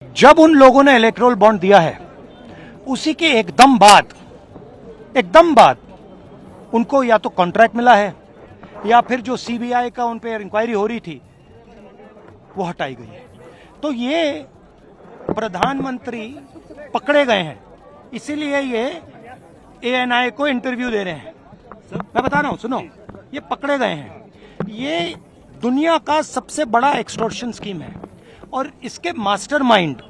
जब उन लोगों ने इलेक्टोरल बॉन्ड दिया है उसी के एकदम बाद उनको या तो कॉन्ट्रैक्ट मिला है या फिर जो सीबीआई का उन पर इंक्वायरी हो रही थी वो हटाई गई है। तो ये प्रधानमंत्री पकड़े गए हैं, इसीलिए ये एएनआई को इंटरव्यू दे रहे हैं। मैं बता रहा हूं, सुनो, ये पकड़े गए हैं। ये दुनिया का सबसे बड़ा एक्सटॉर्शन स्कीम है और इसके मास्टरमाइंड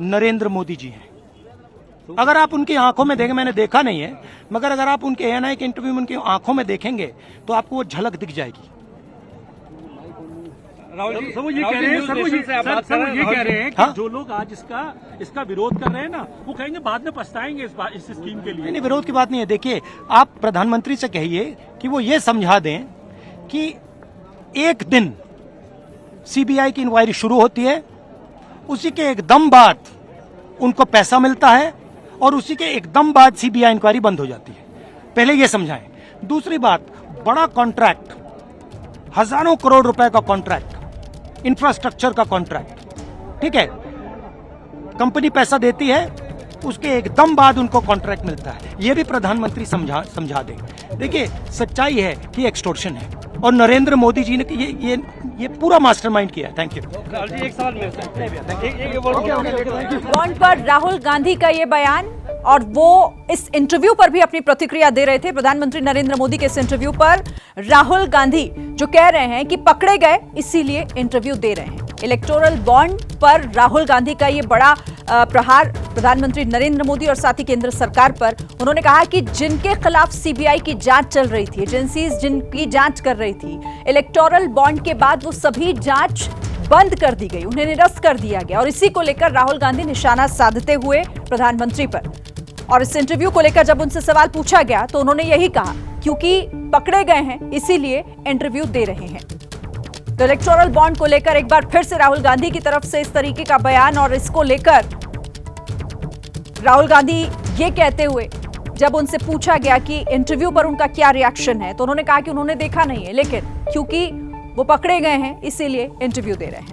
नरेंद्र मोदी जी हैं। अगर आप उनकी आंखों में देखें, मैंने देखा नहीं है, मगर अगर आप उनके एएनआई के इंटरव्यू में उनकी आंखों में देखेंगे तो आपको वो झलक दिख जाएगी। राहुल जी, वो ये कह रहे हैं कि जो लोग आज इसका विरोध कर रहे हैं ना, वो कहेंगे बाद में पछताएंगे इस स्कीम के लिए। नहीं, विरोध की बात नहीं है। देखिए, आप प्रधानमंत्री से कहिए कि वो ये समझा दें कि एक दिन सीबीआई की इंक्वायरी शुरू होती है, उसी के एकदम बाद उनको पैसा मिलता है और उसी के एकदम बाद सीबीआई इंक्वायरी बंद हो जाती है। पहले ये समझाएं। दूसरी बात, बड़ा कॉन्ट्रैक्ट, हजारों करोड़ रुपए का कॉन्ट्रैक्ट, इंफ्रास्ट्रक्चर का कॉन्ट्रैक्ट, ठीक है, कंपनी पैसा देती है, उसके एकदम बाद उनको कॉन्ट्रैक्ट मिलता है। ये भी प्रधानमंत्री समझा दें। देखिए, सच्चाई है कि एक्सटॉर्शन है और नरेंद्र मोदी जी ने ये पूरा मास्टरमाइंड किया है। Thank you. एक सवाल बॉन्ड पर राहुल गांधी का ये बयान, और वो इस इंटरव्यू पर भी अपनी प्रतिक्रिया दे रहे थे। प्रधानमंत्री नरेंद्र मोदी के इस इंटरव्यू पर राहुल गांधी जो कह रहे हैं कि पकड़े गए इसीलिए इंटरव्यू दे रहे हैं। इलेक्टोरल बॉन्ड पर राहुल गांधी का ये बड़ा प्रहार प्रधानमंत्री नरेंद्र मोदी और साथ ही केंद्र सरकार पर। उन्होंने कहा कि जिनके खिलाफ सीबीआई की जांच चल रही थी, एजेंसीज जिनकी जांच कर रही थी, इलेक्टोरल बॉन्ड के बाद वो सभी जांच बंद कर दी गई, उन्हें निरस्त कर दिया गया। और इसी को लेकर राहुल गांधी निशाना साधते हुए प्रधानमंत्री पर, और इस इंटरव्यू को लेकर जब उनसे सवाल पूछा गया तो उन्होंने यही कहा, क्योंकि पकड़े गए हैं इसीलिए इंटरव्यू दे रहे हैं। तो इलेक्टोरल बॉन्ड को लेकर एक बार फिर से राहुल गांधी की तरफ से इस तरीके का बयान, और इसको लेकर राहुल गांधी ये कहते हुए जब उनसे पूछा गया कि इंटरव्यू पर उनका क्या रिएक्शन है, तो उन्होंने कहा कि उन्होंने देखा नहीं है, लेकिन क्योंकि वो पकड़े गए हैं इसीलिए इंटरव्यू दे रहे हैं।